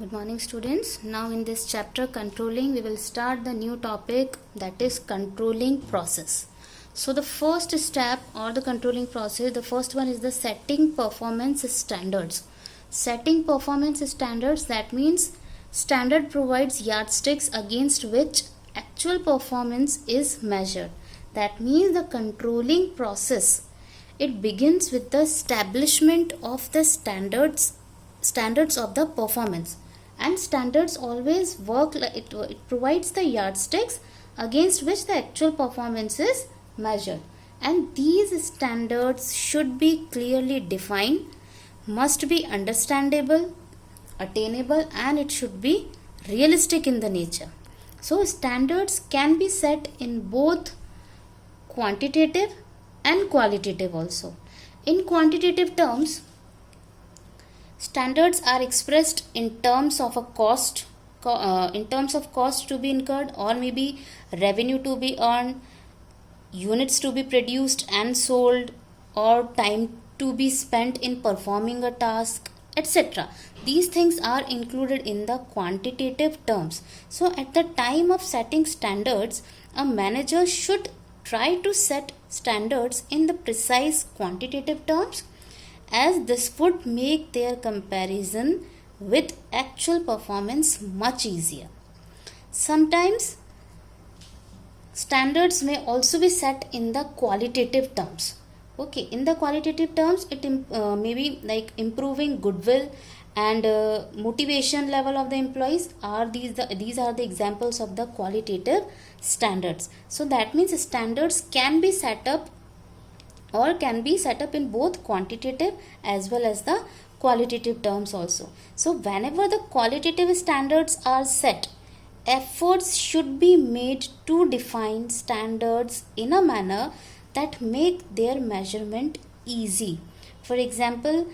Good morning students. Now in this chapter controlling we will start the new topic, that is controlling process. So the first step or the controlling process, the first one is the setting performance standards. Setting performance standards, that means standard provides yardsticks against which actual performance is measured. That means the controlling process, it begins with the establishment of the standards of the performance, and standards always work like it provides the yardsticks against which the actual performance is measured, and these standards should be clearly defined, must be understandable, attainable, and it should be realistic in the nature. So standards can be set in both quantitative and qualitative also. In quantitative terms, standards are expressed in terms of a cost, to be incurred, or maybe revenue to be earned, units to be produced and sold, or time to be spent in performing a task, etc. These things are included in the quantitative terms. So at the time of setting standards, a manager should try to set standards in the precise quantitative terms, as this would make their comparison with actual performance much easier. Sometimes standards may also be set in the qualitative terms. Okay, in the qualitative terms, it may be like improving goodwill and motivation level of the employees. These are the examples of the qualitative standards. So that means standards can be set up in both quantitative as well as the qualitative terms also. So whenever the qualitative standards are set, efforts should be made to define standards in a manner that make their measurement easy. For example,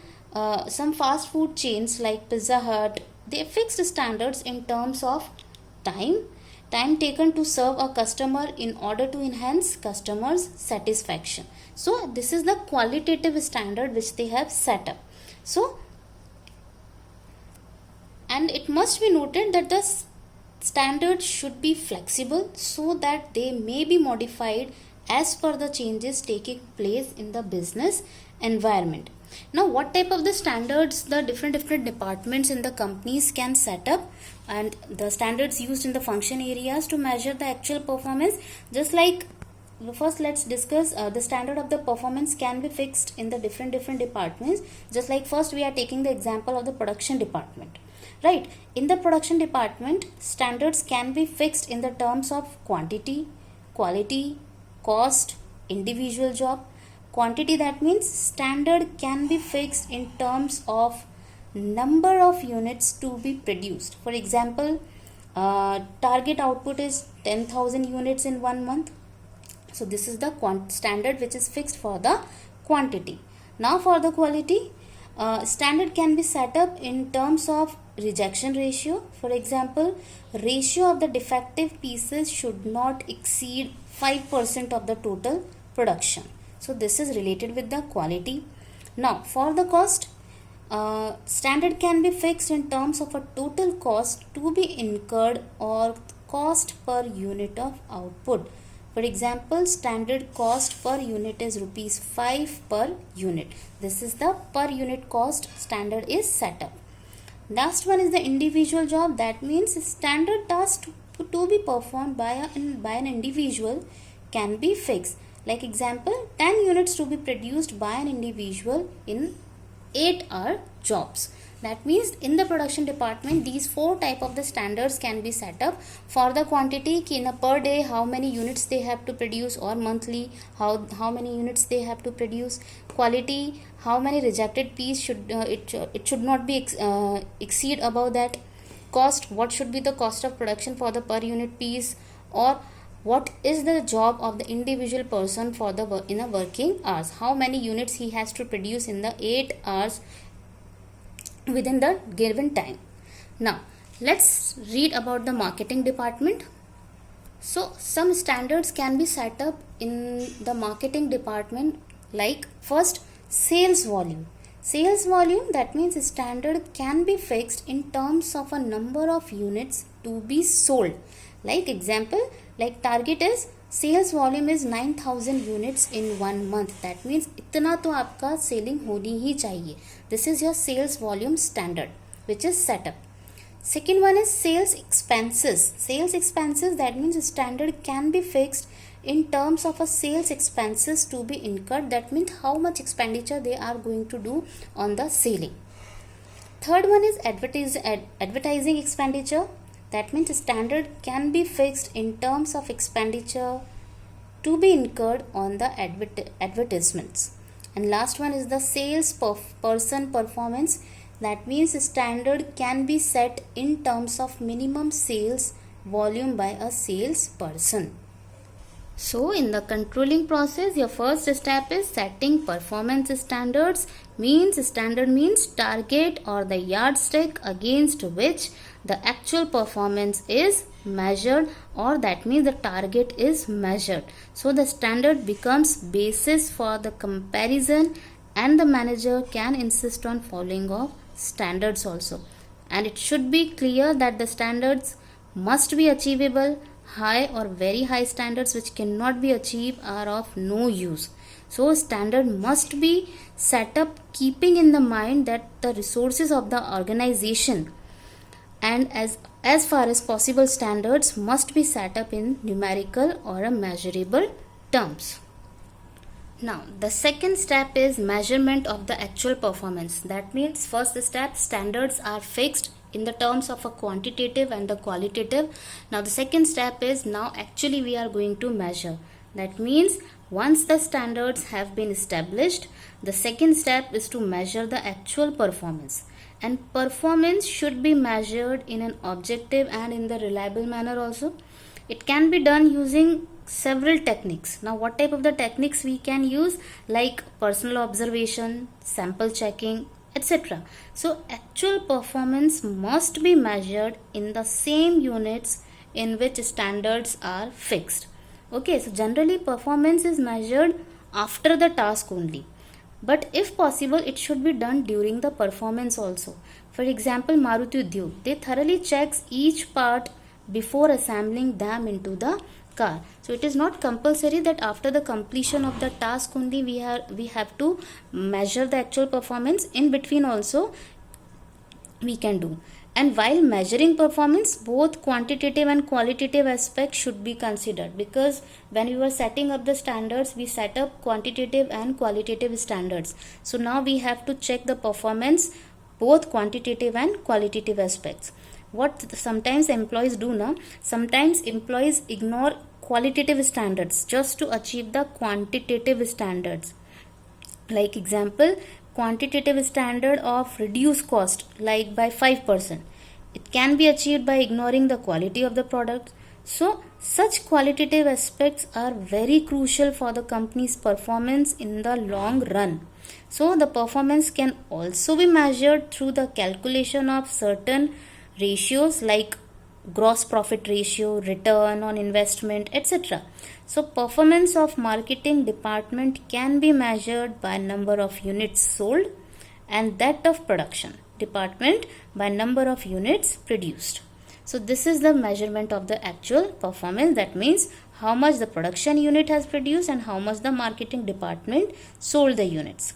some fast food chains like Pizza Hut, they fixed standards in terms of time taken to serve a customer in order to enhance customers' satisfaction. So this is the qualitative standard which they have set up. So, and it must be noted that the standards should be flexible so that they may be modified as per the changes taking place in the business environment. Now, what type of the standards the different departments in the companies can set up, and the standards used in the function areas to measure the actual performance? Just like, first let's discuss the standard of the performance can be fixed in the different departments. Just like first we are taking the example of the production department, right? In the production department, standards can be fixed in the terms of quantity, quality, cost, individual job. Quantity, that means standard can be fixed in terms of number of units to be produced. For example, target output is 10,000 units in 1 month. So this is the standard which is fixed for the quantity. Now for the quality, standard can be set up in terms of rejection ratio. For example, ratio of the defective pieces should not exceed 5% of the total production. So this is related with the quality. Now for the cost, standard can be fixed in terms of a total cost to be incurred or cost per unit of output. For example, standard cost per unit is rupees 5 per unit. This is the per unit cost standard is set up. Last one is the individual job. That means standard task to be performed by an individual can be fixed. Like example, 10 units to be produced by an individual in 8-hour jobs. That means in the production department, these 4 type of the standards can be set up. For the quantity, in a per day, how many units they have to produce, or monthly, how many units they have to produce. Quality, how many rejected piece should it should not be exceed above that. Cost, what should be the cost of production for the per unit piece, or what is the job of the individual person for the in a working hours, how many units he has to produce in the 8 hours within the given time. Now let's read about the marketing department. So some standards can be set up in the marketing department, like first, sales volume. Sales volume, that means standard can be fixed in terms of a number of units to be sold. Like example, like target is sales volume is 9000 units in 1 month. That means इतना तो आपका selling होनी ही चाहिए. This is your sales volume standard which is set up. Second one is sales expenses. Sales expenses, that means standard can be fixed in terms of a sales expenses to be incurred. That means how much expenditure they are going to do on the selling. Third one is advertising expenditure. That means standard can be fixed in terms of expenditure to be incurred on the advertisements. And last one is the sales person performance. That means standard can be set in terms of minimum sales volume by a salesperson. So in the controlling process, your first step is setting performance standards. Standard means target or the yardstick against which the actual performance is measured, or that means the target is measured. So the standard becomes basis for the comparison, and the manager can insist on following of standards also. And it should be clear that the standards must be achievable. High or very high standards which cannot be achieved are of no use. So standard must be set up keeping in the mind that the resources of the organization, and as far as possible standards must be set up in numerical or a measurable terms. Now the second step is measurement of the actual performance. That means first step, standards are fixed in the terms of a quantitative and the qualitative. Now the second step is now actually we are going to measure. That means once the standards have been established, the second step is to measure the actual performance. And performance should be measured in an objective and in the reliable manner also. It can be done using several techniques. Now what type of the techniques we can use? Like personal observation, sample checking, etc. So actual performance must be measured in the same units in which standards are fixed. Okay, so generally performance is measured after the task only, but if possible it should be done during the performance also. For example, Maruti Udyog, they thoroughly checks each part before assembling them into the car. So it is not compulsory that after the completion of the task only we have to measure the actual performance. In between also we can do. And while measuring performance, both quantitative and qualitative aspects should be considered, because when we were setting up the standards, we set up quantitative and qualitative standards. So now we have to check the performance, both quantitative and qualitative aspects. What sometimes employees do now, sometimes employees ignore qualitative standards just to achieve the quantitative standards. Like example, quantitative standard of reduce cost like by 5%. It can be achieved by ignoring the quality of the product. So such qualitative aspects are very crucial for the company's performance in the long run. So the performance can also be measured through the calculation of certain ratios like gross profit ratio, return on investment, etc. So performance of marketing department can be measured by number of units sold, and that of production department by number of units produced. So this is the measurement of the actual performance. That means how much the production unit has produced and how much the marketing department sold the units.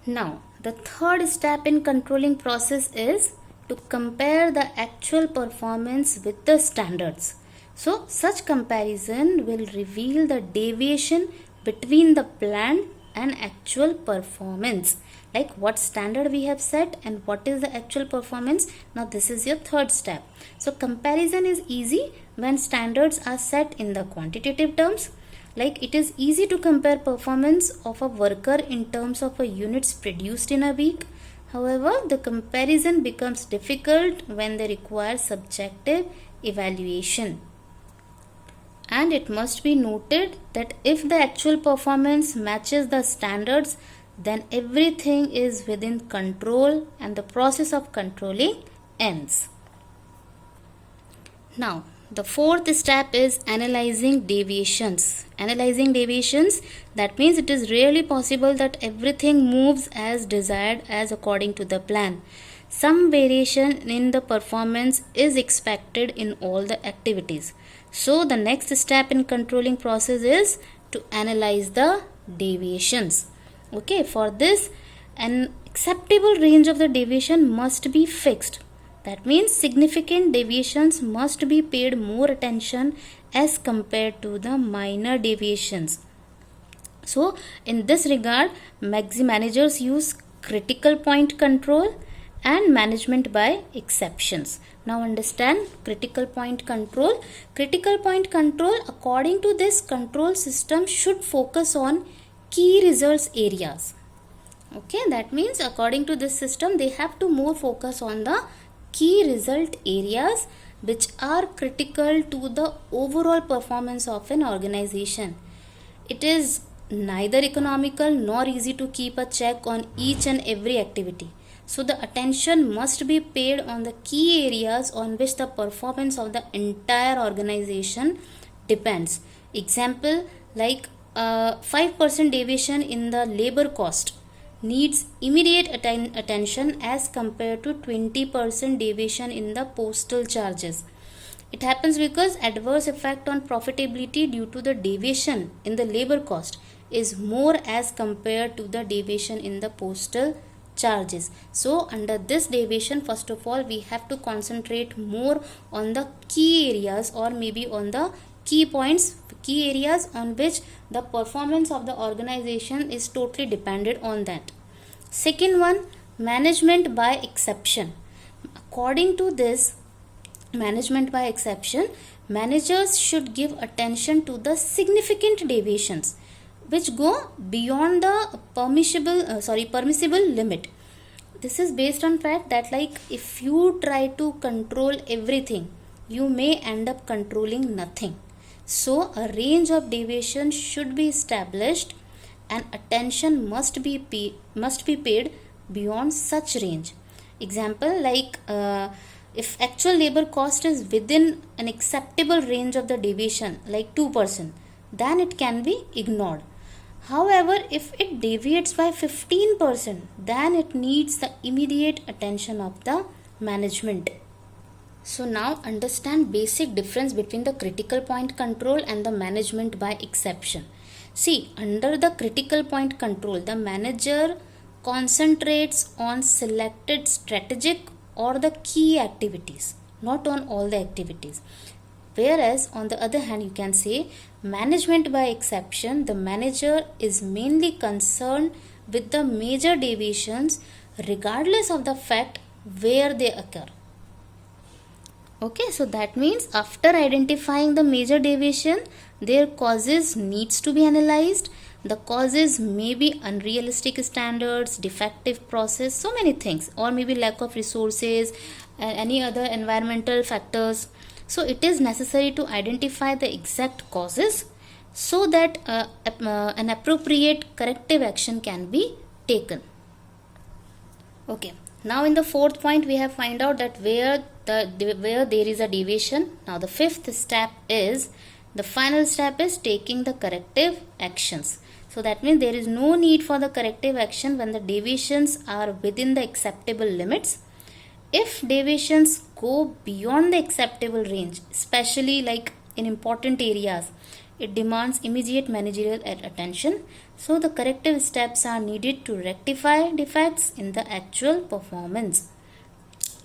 Now the third step in controlling process is to compare the actual performance with the standards. So such comparison will reveal the deviation between the planned and actual performance, like what standard we have set and what is the actual performance. Now this is your third step. So comparison is easy when standards are set in the quantitative terms. Like it is easy to compare performance of a worker in terms of a units produced in a week. However, the comparison becomes difficult when they require subjective evaluation. And it must be noted that if the actual performance matches the standards, then everything is within control and the process of controlling ends. Now, the fourth step is analyzing deviations. Analyzing deviations, that means it is rarely possible that everything moves as desired as according to the plan. Some variation in the performance is expected in all the activities. So the next step in controlling process is to analyze the deviations. Okay, for this an acceptable range of the deviation must be fixed. That means significant deviations must be paid more attention as compared to the minor deviations. So in this regard, managers use critical point control and management by exceptions. Now understand critical point control. Critical point control, according to this control system, should focus on key results areas. Okay, that means according to this system, they have to more focus on the key result areas which are critical to the overall performance of an organization. It is neither economical nor easy to keep a check on each and every activity. So the attention must be paid on the key areas on which the performance of the entire organization depends. Example, like 5% deviation in the labor cost needs immediate attention as compared to 20% deviation in the postal charges. It happens because adverse effect on profitability due to the deviation in the labor cost is more as compared to the deviation in the postal charges. So under this deviation, first of all, we have to concentrate more on the key areas, or maybe on the key points, key areas on which the performance of the organization is totally dependent on that. Second one, management by exception. According to this management by exception, managers should give attention to the significant deviations which go beyond the permissible limit. This is based on fact that, like, if you try to control everything, you may end up controlling nothing. So a range of deviation should be established and attention must be paid beyond such range. Example, like if actual labor cost is within an acceptable range of the deviation, like 2%, then it can be ignored. However, if it deviates by 15%, then it needs the immediate attention of the management. So now understand basic difference between the critical point control and the management by exception. See, under the critical point control, the manager concentrates on selected strategic or the key activities, not on all the activities. Whereas on the other hand, you can say management by exception, the manager is mainly concerned with the major deviations regardless of the fact where they occur. Okay, so that means after identifying the major deviation, their causes needs to be analyzed. The causes may be unrealistic standards, defective process, so many things, or maybe lack of resources, any other environmental factors. So it is necessary to identify the exact causes so that an appropriate corrective action can be taken. Okay, now in the fourth point, we have find out that where there is a deviation. Now the fifth step is, the final step is taking the corrective actions. So that means there is no need for the corrective action when the deviations are within the acceptable limits. If deviations go beyond the acceptable range, especially like in important areas, it demands immediate managerial attention. So the corrective steps are needed to rectify defects in the actual performance.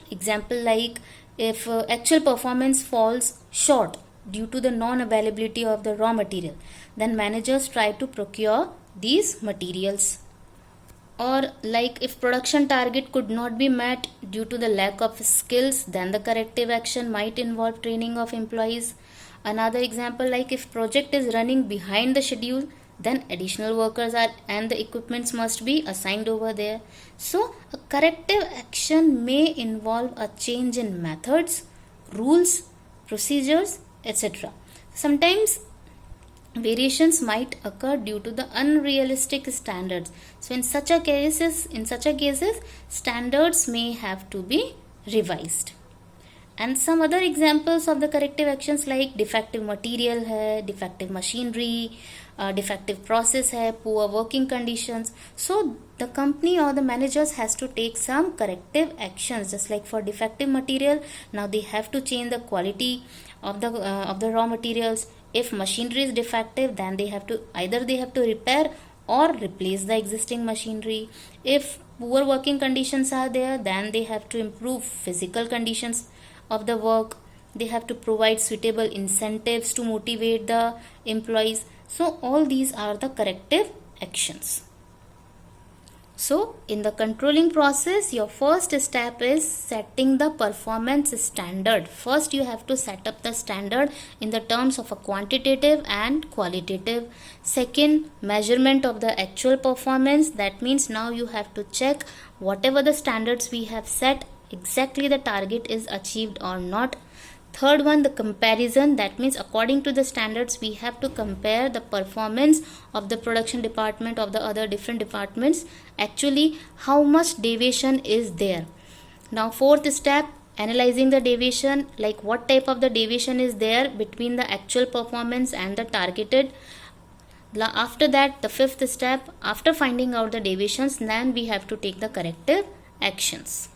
Example, like if actual performance falls short due to the non-availability of the raw material, then managers try to procure these materials. Or like if production target could not be met due to the lack of skills, then the corrective action might involve training of employees. Another example, like if project is running behind the schedule, then additional workers and the equipments must be assigned over there. So a corrective action may involve a change in methods, rules, procedures, etc. Sometimes variations might occur due to the unrealistic standards. So in such a cases, standards may have to be revised. And some other examples of the corrective actions like defective material है, defective machinery, defective process है, poor working conditions. So the company or the managers has to take some corrective actions. Just like for defective material, now they have to change the quality of the raw materials. If machinery is defective, then they have to repair or replace the existing machinery. If poor working conditions are there, then they have to improve physical conditions of the work. They have to provide suitable incentives to motivate the employees. So all these are the corrective actions. So in the controlling process, your first step is setting the performance standard. First you have to set up the standard in the terms of a quantitative and qualitative. Second, measurement of the actual performance. That means now you have to check whatever the standards we have set, exactly the target is achieved or not. Third one, the comparison. That means according to the standards we have to compare the performance of the production department of the other different departments, actually how much deviation is there. Now fourth step, analyzing the deviation, like what type of the deviation is there between the actual performance and the targeted. After that, the fifth step, after finding out the deviations, then we have to take the corrective actions.